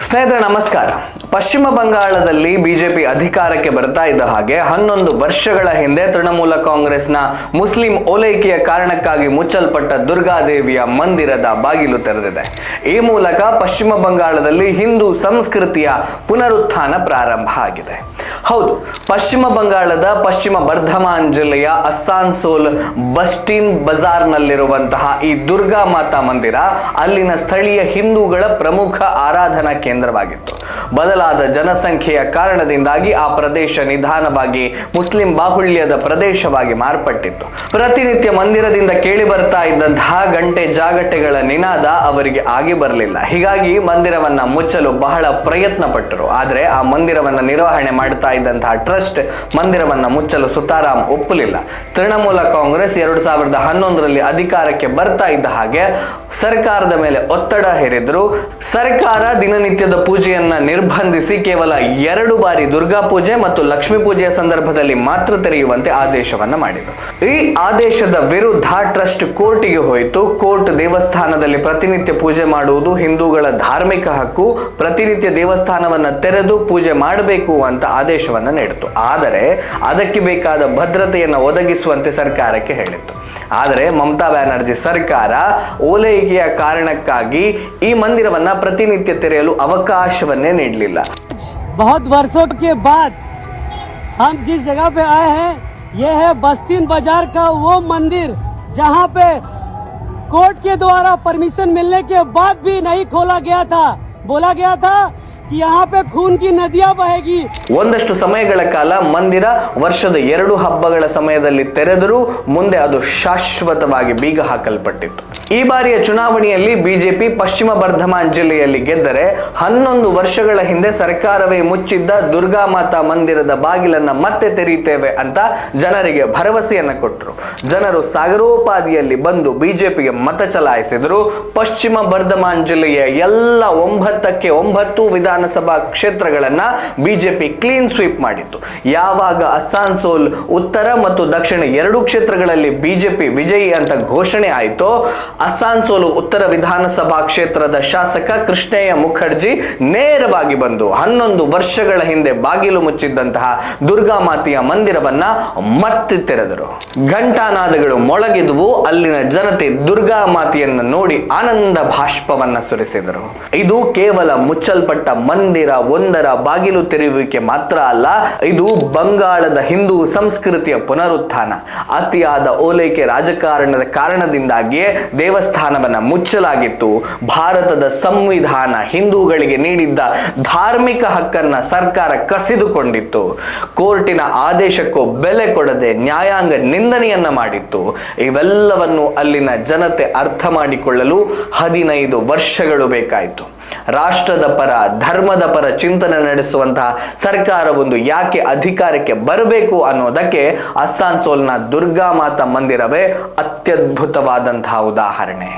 ಸ್ನೇಹಿತರೆ ನಮಸ್ಕಾರ. ಪಶ್ಚಿಮ ಬಂಗಾಳದಲ್ಲಿ ಬಿಜೆಪಿ ಅಧಿಕಾರಕ್ಕೆ ಬರ್ತಾ ಇದ್ದ ಹಾಗೆ 11 ವರ್ಷಗಳ ಹಿಂದೆ ತೃಣಮೂಲ ಕಾಂಗ್ರೆಸ್ನ ಮುಸ್ಲಿಂ ಓಲೈಕೆಯ ಕಾರಣಕ್ಕಾಗಿ ಮುಚ್ಚಲ್ಪಟ್ಟ ದುರ್ಗಾದೇವಿಯ ಮಂದಿರದ ಬಾಗಿಲು ತೆರೆದಿದೆ. ಈ ಮೂಲಕ ಪಶ್ಚಿಮ ಬಂಗಾಳದಲ್ಲಿ ಹಿಂದೂ ಸಂಸ್ಕೃತಿಯ ಪುನರುತ್ಥಾನ ಪ್ರಾರಂಭ ಆಗಿದೆ. ಹೌದು, ಪಶ್ಚಿಮ ಬಂಗಾಳದ ಪಶ್ಚಿಮ ಬರ್ಧಮಾನ್ ಜಿಲ್ಲೆಯ ಅಸ್ಸಾನ್ಸೋಲ್ ಬಸ್ಟಿನ್ ಬಜಾರ್ನಲ್ಲಿರುವಂತಹ ಈ ದುರ್ಗಾ ಮಾತಾ ಮಂದಿರ ಅಲ್ಲಿನ ಸ್ಥಳೀಯ ಹಿಂದೂಗಳ ಪ್ರಮುಖ ಆರಾಧನಾ ಕೇಂದ್ರವಾಗಿತ್ತು. ಬದಲಾದ ಜನಸಂಖ್ಯೆಯ ಕಾರಣದಿಂದಾಗಿ ಆ ಪ್ರದೇಶ ನಿಧಾನವಾಗಿ ಮುಸ್ಲಿಂ ಬಾಹುಳ್ಯದ ಪ್ರದೇಶವಾಗಿ ಮಾರ್ಪಟ್ಟಿತ್ತು. ಪ್ರತಿನಿತ್ಯ ಮಂದಿರದಿಂದ ಕೇಳಿ ಬರ್ತಾ ಇದ್ದಂತಹ ಗಂಟೆ ಜಾಗಟೆಗಳ ನಿನಾದ ಅವರಿಗೆ ಆಗಿ ಬರಲಿಲ್ಲ. ಹೀಗಾಗಿ ಮಂದಿರವನ್ನ ಮುಚ್ಚಲು ಬಹಳ ಪ್ರಯತ್ನ ಪಟ್ಟರು. ಆದರೆ ಆ ಮಂದಿರವನ್ನ ನಿರ್ವಹಣೆ ಮಾಡ್ತಾ ಇದ್ದಂತಹ ಟ್ರಸ್ಟ್ ಮಂದಿರವನ್ನ ಮುಚ್ಚಲು ಸುತಾರಾಮ್ ಒಪ್ಪಲಿಲ್ಲ. ತೃಣಮೂಲ ಕಾಂಗ್ರೆಸ್ 2011ರಲ್ಲಿ ಅಧಿಕಾರಕ್ಕೆ ಬರ್ತಾ ಇದ್ದ ಹಾಗೆ ಸರ್ಕಾರದ ಮೇಲೆ ಒತ್ತಡ ಹೇರಿದ್ರು. ಸರ್ಕಾರ ದಿನನಿತ್ಯದ ಪೂಜೆಯನ್ನ ನಿರ್ಬಂಧಿಸಿ ಕೇವಲ 2 ಬಾರಿ ದುರ್ಗಾ ಪೂಜೆ ಮತ್ತು ಲಕ್ಷ್ಮೀ ಪೂಜೆಯ ಸಂದರ್ಭದಲ್ಲಿ ಮಾತ್ರ ತೆರೆಯುವಂತೆ ಆದೇಶವನ್ನ ಮಾಡಿದರು. ಈ ಆದೇಶದ ವಿರುದ್ಧ ಟ್ರಸ್ಟ್ ಕೋರ್ಟಿಗೆ ಹೋಯಿತು. ಕೋರ್ಟ್ ದೇವಸ್ಥಾನದಲ್ಲಿ ಪ್ರತಿನಿತ್ಯ ಪೂಜೆ ಮಾಡುವುದು ಹಿಂದೂಗಳ ಧಾರ್ಮಿಕ ಹಕ್ಕು, ಪ್ರತಿನಿತ್ಯ ದೇವಸ್ಥಾನವನ್ನ ತೆರೆದು ಪೂಜೆ ಮಾಡಬೇಕು ಅಂತ ಆದೇಶವನ್ನ ನೀಡಿತು. ಆದರೆ ಅದಕ್ಕೆ ಬೇಕಾದ ಭದ್ರತೆಯನ್ನು ಒದಗಿಸುವಂತೆ ಸರ್ಕಾರಕ್ಕೆ ಹೇಳಿತ್ತು. ಆದರೆ ಮಮತಾ ಬ್ಯಾನರ್ಜಿ ಸರ್ಕಾರ ಓಲೈಕೆಯ ಕಾರಣಕ್ಕಾಗಿ ಈ ಮಂದಿರವನ್ನ ಪ್ರತಿನಿತ್ಯ ತೆರೆಯಲು ಅವಕಾಶವನ್ನೇ ನೀಡಲಿಲ್ಲ. बहुत वर्षों के बाद हम जिस जगह पे आए हैं ये है बस्तीन बाजार का वो मंदिर जहां पे कोर्ट के द्वारा परमिशन मिलने के बाद भी नहीं खोला गया था. बोला गया था कि यहाँ पे खून की नदियां बहेगी. ಒಂದಷ್ಟು ಸಮಯಗಳ ಕಾಲ ಮಂದಿರ ವರ್ಷದ 2 ಹಬ್ಬಗಳ ಸಮಯದಲ್ಲಿ ತೆರೆದರೂ ಮುಂದೆ ಅದು ಶಾಶ್ವತವಾಗಿ ಬೀಗ ಹಾಕಲ್ಪಟ್ಟಿತ್ತು. ಈ ಬಾರಿಯ ಚುನಾವಣೆಯಲ್ಲಿ ಬಿಜೆಪಿ ಪಶ್ಚಿಮ ಬರ್ಧಮಾನ್ ಜಿಲ್ಲೆಯಲ್ಲಿ ಗೆದ್ದರೆ 11 ವರ್ಷಗಳ ಹಿಂದೆ ಸರ್ಕಾರವೇ ಮುಚ್ಚಿದ್ದ ದುರ್ಗಾ ಮಾತಾ ಮಂದಿರದ ಬಾಗಿಲನ್ನ ಮತ್ತೆ ತೆರೀತೇವೆ ಅಂತ ಜನರಿಗೆ ಭರವಸೆಯನ್ನ ಕೊಟ್ಟರು. ಜನರು ಸಾಗರೋಪಾದಿಯಲ್ಲಿ ಬಂದು ಬಿಜೆಪಿಗೆ ಮತ ಚಲಾಯಿಸಿದರು. ಪಶ್ಚಿಮ ಬರ್ಧಮಾನ್ ಜಿಲ್ಲೆಯ ಎಲ್ಲ 9ಕ್ಕೆ 9 ವಿಧಾನಸಭಾ ಕ್ಷೇತ್ರಗಳನ್ನ ಬಿಜೆಪಿ ಕ್ಲೀನ್ ಸ್ವೀಪ್ ಮಾಡಿತ್ತು. ಯಾವಾಗ ಅಸ್ಸಾನ್ಸೋಲ್ ಉತ್ತರ ಮತ್ತು ದಕ್ಷಿಣ 2 ಕ್ಷೇತ್ರಗಳಲ್ಲಿ ಬಿಜೆಪಿ ವಿಜಯಿ ಅಂತ ಘೋಷಣೆ ಆಯಿತೋ, ಅಸ್ಸಾನ್ಸೋಲ್ ಉತ್ತರ ವಿಧಾನಸಭಾ ಕ್ಷೇತ್ರದ ಶಾಸಕ ಕೃಷ್ಣಯ್ಯ ಮುಖರ್ಜಿ ನೇರವಾಗಿ ಬಂದು 11 ವರ್ಷಗಳ ಹಿಂದೆ ಬಾಗಿಲು ಮುಚ್ಚಿದ್ದಂತಹ ದುರ್ಗಾ ಮಾತೆಯ ಮಂದಿರವನ್ನ ಮತ್ತೆ ತೆರೆದರು. ಘಂಟಾನಾದಗಳು ಮೊಳಗಿದ್ವು. ಅಲ್ಲಿನ ಜನತೆ ದುರ್ಗಾ ಮಾತೆಯನ್ನ ನೋಡಿ ಆನಂದ ಭಾಷ್ಪವನ್ನ ಸುರಿಸಿದರು. ಇದು ಕೇವಲ ಮುಚ್ಚಲ್ಪಟ್ಟ ಮಂದಿರ ಒಂದರ ಬಾಗಿಲು ತೆರೆಯುವಿಕೆ ಮಾತ್ರ ಅಲ್ಲ, ಇದು ಬಂಗಾಳದ ಹಿಂದೂ ಸಂಸ್ಕೃತಿಯ ಪುನರುತ್ಥಾನ. ಅತಿಯಾದ ಓಲೈಕೆ ರಾಜಕಾರಣದ ಕಾರಣದಿಂದಾಗಿಯೇ ದೇವಸ್ಥಾನವನ್ನ ಮುಚ್ಚಲಾಗಿತ್ತು. ಭಾರತದ ಸಂವಿಧಾನ ಹಿಂದೂಗಳಿಗೆ ನೀಡಿದ್ದ ಧಾರ್ಮಿಕ ಹಕ್ಕನ್ನ ಸರ್ಕಾರ ಕಸಿದುಕೊಂಡಿತ್ತು. ಕೋರ್ಟಿನ ಆದೇಶಕ್ಕೂ ಬೆಲೆ ಕೊಡದೆ ನ್ಯಾಯಾಂಗ ನಿಂದನೆಯನ್ನ ಮಾಡಿತ್ತು. ಇವೆಲ್ಲವನ್ನು ಅಲ್ಲಿನ ಜನತೆ ಅರ್ಥ ಮಾಡಿಕೊಳ್ಳಲು 15 ವರ್ಷಗಳು ಬೇಕಾಯಿತು. ರಾಷ್ಟ್ರದ ಪರ, ಧರ್ಮದ ಪರ ಚಿಂತನೆ ನಡೆಸುವಂತಹ ಸರ್ಕಾರವೊಂದು ಯಾಕೆ ಅಧಿಕಾರಕ್ಕೆ ಬರಬೇಕು ಅನ್ನೋದಕ್ಕೆ ಅಸ್ಸಾನ್ಸೋಲ್ನ ದುರ್ಗಾ ಮಾತಾ ಮಂದಿರವೇ ಅತ್ಯದ್ಭುತವಾದಂತಹ ಉದಾಹರಣೆ.